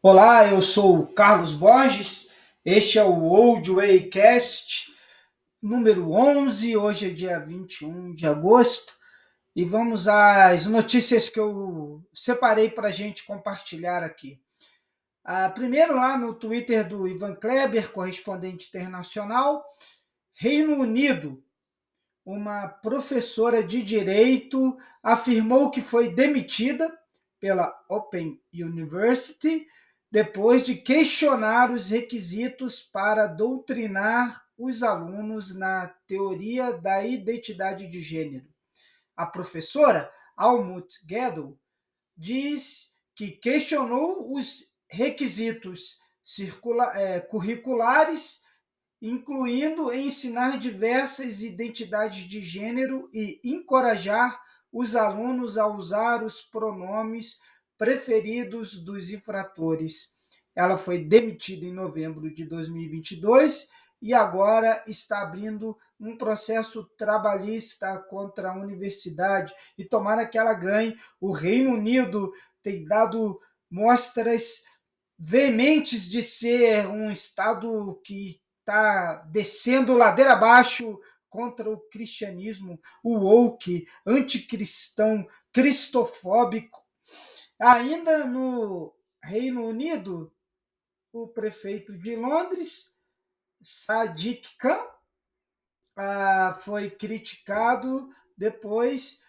Olá, eu sou o Carlos Borges. Este é o Old Waycast número 11. Hoje é dia 21 de agosto e vamos às notícias que eu separei para a gente compartilhar aqui. Primeiro, lá no Twitter do Ivan Kleber, correspondente internacional, Reino Unido. Uma professora de direito afirmou que foi demitida pela Open University depois de questionar os requisitos para doutrinar os alunos na teoria da identidade de gênero. A professora Almut Guedel diz que questionou os requisitos curriculares, incluindo ensinar diversas identidades de gênero e encorajar os alunos a usar os pronomes preferidos dos infratores. Ela foi demitida em novembro de 2022 e agora está abrindo um processo trabalhista contra a universidade e tomara que ela ganhe. O Reino Unido tem dado mostras veementes de ser um Estado que está descendo ladeira abaixo contra o cristianismo, o woke, anticristão, cristofóbico. Ainda no Reino Unido, o prefeito de Londres, Sadiq Khan, foi criticado depois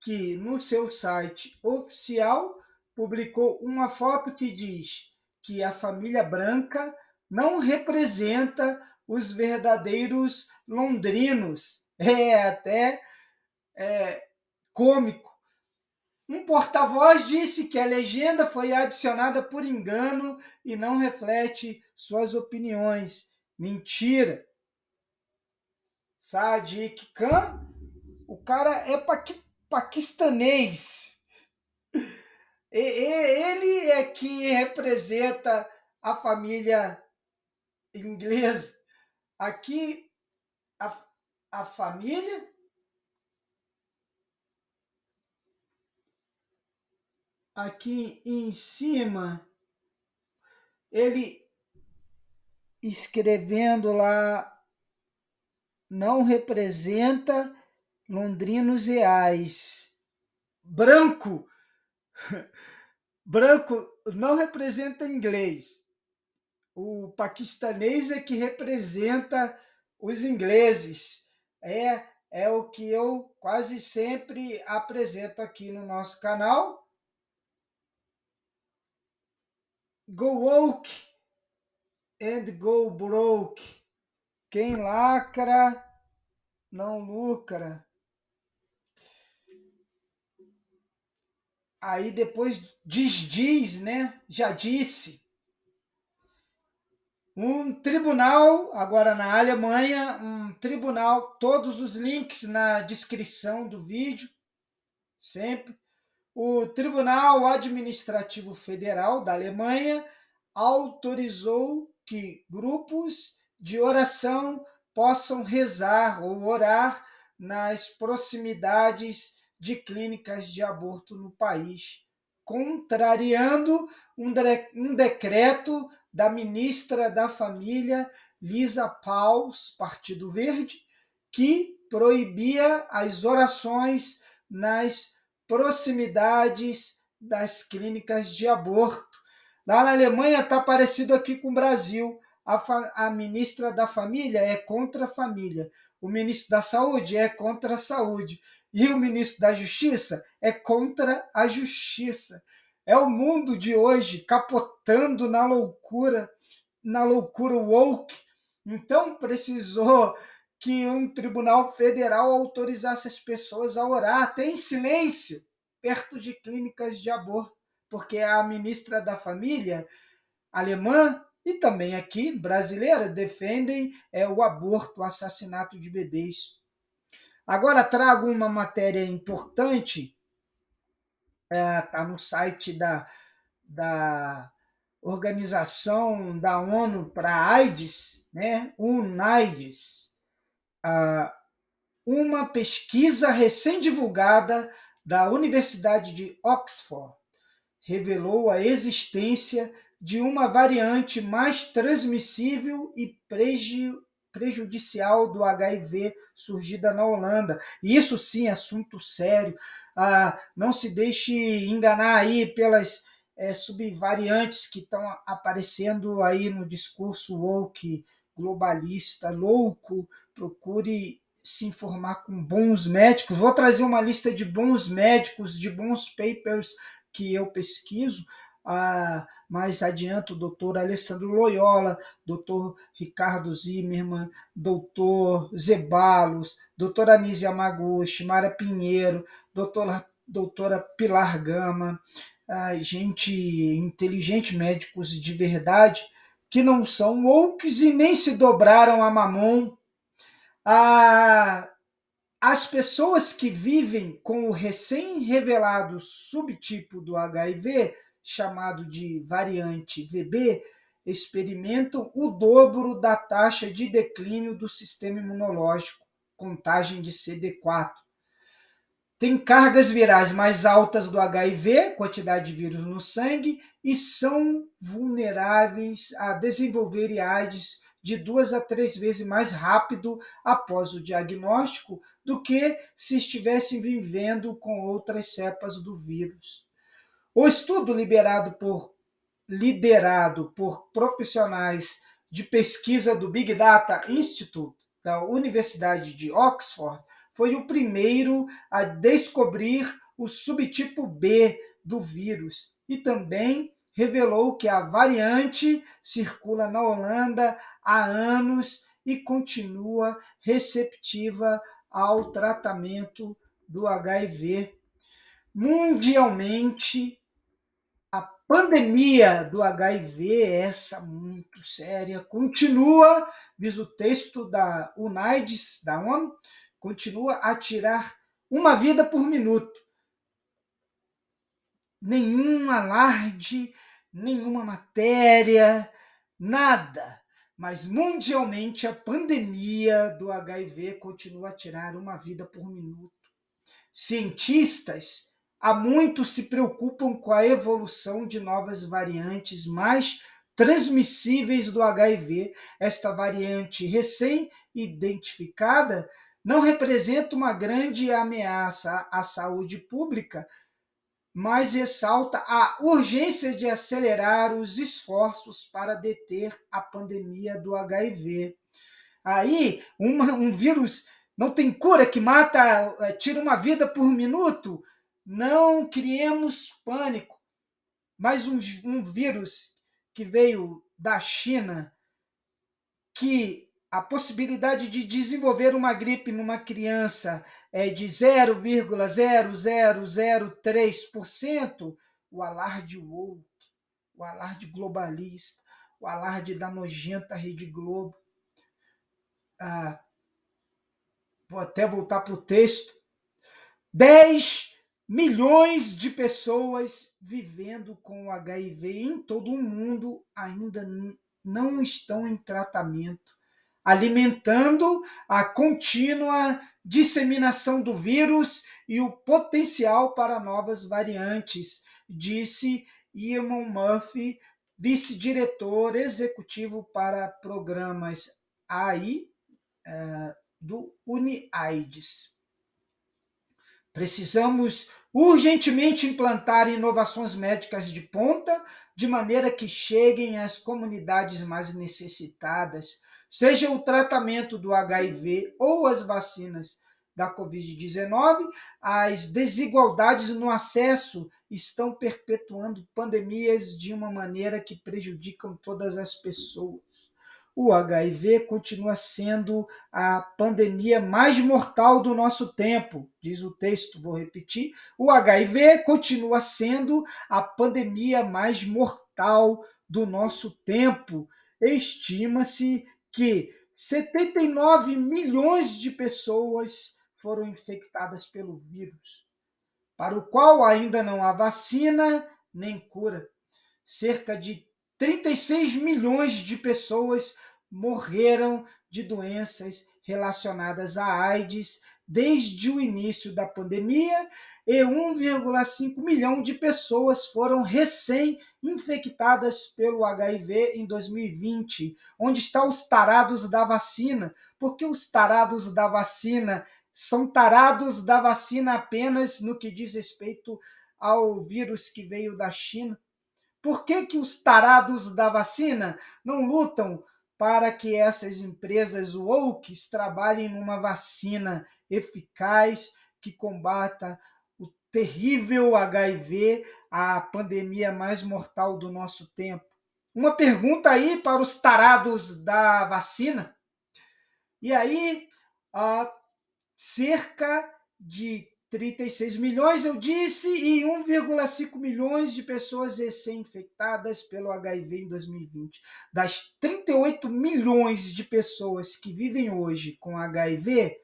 que no seu site oficial publicou uma foto que diz que a família branca não representa os verdadeiros londrinos. É até cômico. Um porta-voz disse que a legenda foi adicionada por engano e não reflete suas opiniões. Mentira. Sadiq Khan, o cara é paquistanês. Ele é que representa a família inglesa. Aqui, a, a família, aqui em cima, ele escrevendo lá, não representa londrinos reais. Branco, branco não representa inglês. O paquistanês é que representa os ingleses. É o que eu quase sempre apresento aqui no nosso canal. Go woke and go broke. Quem lacra não lucra. Aí depois diz, né? Já disse. Um tribunal, agora na Alemanha, um tribunal, todos os links na descrição do vídeo, sempre. O Tribunal Administrativo Federal da Alemanha autorizou que grupos de oração possam rezar ou orar nas proximidades de clínicas de aborto no país, contrariando um decreto da ministra da Família, Lisa Paus, Partido Verde, que proibia as orações nas proximidades das clínicas de aborto. Lá na Alemanha está parecido aqui com o Brasil. A ministra da Família é contra a família. O ministro da Saúde é contra a saúde. E o ministro da Justiça é contra a justiça. É o mundo de hoje capotando na loucura woke. Então precisou que um tribunal federal autorizasse as pessoas a orar até em silêncio perto de clínicas de aborto, porque a ministra da Família alemã e também aqui brasileira defendem o aborto, o assassinato de bebês. Agora trago uma matéria importante, está no site da Organização da ONU para a AIDS, né? UNAIDS, uma pesquisa recém-divulgada da Universidade de Oxford revelou a existência de uma variante mais transmissível e prejudicial do HIV surgida na Holanda. Isso sim é assunto sério. Não se deixe enganar aí pelas subvariantes que estão aparecendo aí no discurso woke, globalista, louco. Procure se informar com bons médicos. Vou trazer uma lista de bons médicos, de bons papers que eu pesquiso. Mais adiante, o doutor Alessandro Loyola, doutor Ricardo Zimmermann, doutor Zeballos, doutora Anísia Yamaguchi, Mara Pinheiro, doutora Pilar Gama, gente inteligente, médicos de verdade, que não são woke e nem se dobraram a mamon. As pessoas que vivem com o recém-revelado subtipo do HIV, chamado de variante VB, experimentam o dobro da taxa de declínio do sistema imunológico, contagem de CD4. Tem cargas virais mais altas do HIV, quantidade de vírus no sangue, e são vulneráveis a desenvolver AIDS de 2 a 3 vezes mais rápido após o diagnóstico do que se estivessem vivendo com outras cepas do vírus. O estudo liderado por profissionais de pesquisa do Big Data Institute, da Universidade de Oxford, foi o primeiro a descobrir o subtipo B do vírus e também revelou que a variante circula na Holanda há anos e continua receptiva ao tratamento do HIV. Mundialmente, a pandemia do HIV, essa muito séria, continua, diz o texto da UNAIDS, da ONU, continua a tirar uma vida por minuto. Nenhum alarde, nenhuma matéria, nada. Mas mundialmente a pandemia do HIV continua a tirar uma vida por minuto. Cientistas há muito se preocupam com a evolução de novas variantes mais transmissíveis do HIV. Esta variante recém-identificada não representa uma grande ameaça à saúde pública, mas ressalta a urgência de acelerar os esforços para deter a pandemia do HIV. Aí, um vírus não tem cura, que mata, tira uma vida por minuto. Não criemos pânico. Mais um vírus que veio da China, que a possibilidade de desenvolver uma gripe numa criança é de 0,0003%, o alarde woke, o alarde globalista, o alarde da nojenta Rede Globo. Vou até voltar para o texto. 10 milhões de pessoas vivendo com HIV em todo o mundo ainda não estão em tratamento, alimentando a contínua disseminação do vírus e o potencial para novas variantes, disse Ian Murphy, vice-diretor executivo para programas AI do UNAIDS. Precisamos urgentemente implantar inovações médicas de ponta, de maneira que cheguem às comunidades mais necessitadas, seja o tratamento do HIV ou as vacinas da Covid-19. As desigualdades no acesso estão perpetuando pandemias de uma maneira que prejudicam todas as pessoas. O HIV continua sendo a pandemia mais mortal do nosso tempo, diz o texto, vou repetir. O HIV continua sendo a pandemia mais mortal do nosso tempo. Estima-se que 79 milhões de pessoas foram infectadas pelo vírus, para o qual ainda não há vacina nem cura. Cerca de 36 milhões de pessoas morreram de doenças relacionadas à AIDS desde o início da pandemia, e 1,5 milhão de pessoas foram recém-infectadas pelo HIV em 2020. Onde estão os tarados da vacina? Porque os tarados da vacina são tarados da vacina apenas no que diz respeito ao vírus que veio da China. Por que os tarados da vacina não lutam para que essas empresas woke trabalhem numa vacina eficaz que combata o terrível HIV, a pandemia mais mortal do nosso tempo? Uma pergunta aí para os tarados da vacina. E aí, cerca de 36 milhões, eu disse, e 1,5 milhões de pessoas recém-infectadas pelo HIV em 2020. Das 38 milhões de pessoas que vivem hoje com HIV,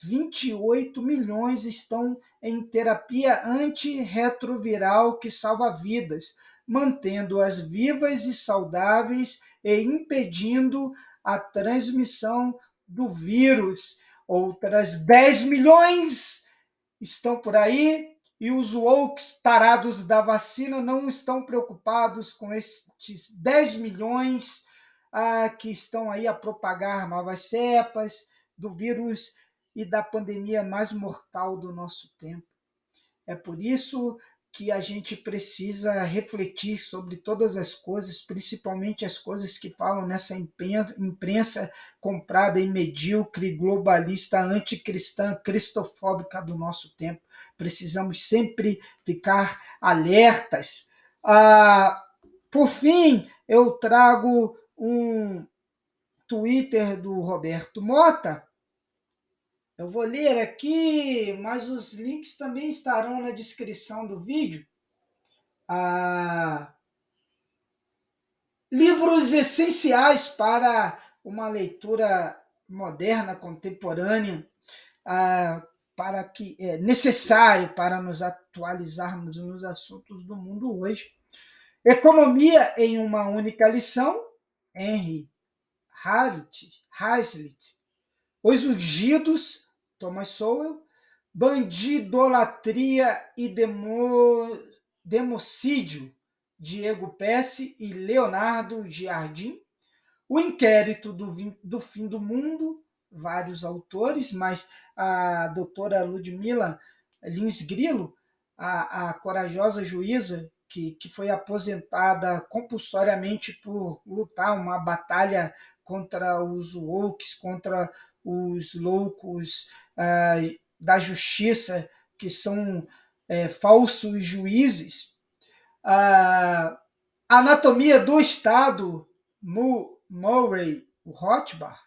28 milhões estão em terapia antirretroviral que salva vidas, mantendo-as vivas e saudáveis e impedindo a transmissão do vírus. Outras 10 milhões estão por aí e os wokes tarados da vacina não estão preocupados com estes 10 milhões que estão aí a propagar novas cepas do vírus e da pandemia mais mortal do nosso tempo. É por isso que a gente precisa refletir sobre todas as coisas, principalmente as coisas que falam nessa imprensa comprada e medíocre, globalista, anticristã, cristofóbica do nosso tempo. Precisamos sempre ficar alertas. Por fim, eu trago um Twitter do Roberto Mota. Eu vou ler aqui, mas os links também estarão na descrição do vídeo. Livros essenciais para uma leitura moderna, contemporânea, para que é necessário para nos atualizarmos nos assuntos do mundo hoje. Economia em uma única lição, Henry Hazlitt. Os Ungidos, Thomas Sowell. Bandidolatria e Democídio, Diego Pesce e Leonardo Giardin. O Inquérito do Fim do Mundo, vários autores, mas a doutora Ludmila Lins Grillo, a corajosa juíza que foi aposentada compulsoriamente por lutar uma batalha contra os wokes, contra os loucos da justiça, que são falsos juízes. Anatomia do Estado, Murray Rothbard.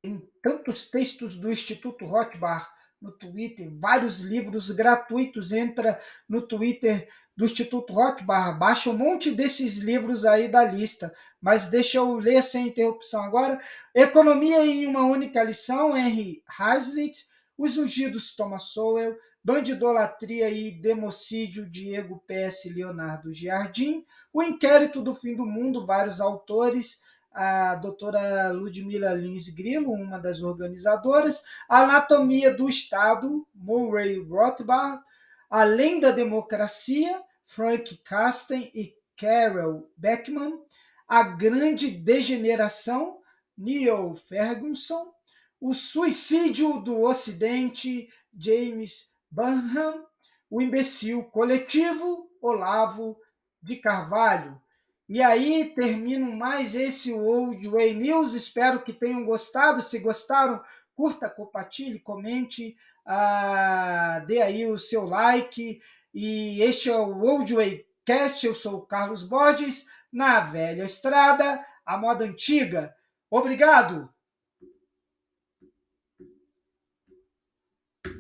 Tem tantos textos do Instituto Rothbard no Twitter, vários livros gratuitos. Entra no Twitter do Instituto Rothbard, baixa um monte desses livros aí da lista, mas deixa eu ler sem interrupção agora. Economia em uma única lição, Henry Hazlitt. Os Ungidos, Thomas Sowell. Bandidolatria e Democídio, Diego Pesce e Leonardo Giardin. O Inquérito do Fim do Mundo, vários autores. A doutora Ludmila Lins Grillo, uma das organizadoras. Anatomia do Estado, Murray Rothbard. Além da Democracia, Frank Carsten e Carol Beckman. A Grande Degeneração, Neil Ferguson. O Suicídio do Ocidente, James Burnham. O Imbecil Coletivo, Olavo de Carvalho. E aí termino mais esse Old Way News. Espero que tenham gostado. Se gostaram, curta, compartilhe, comente, dê aí o seu like. E este é o Old Way Cast. Eu sou o Carlos Borges, na velha estrada, a moda antiga. Obrigado!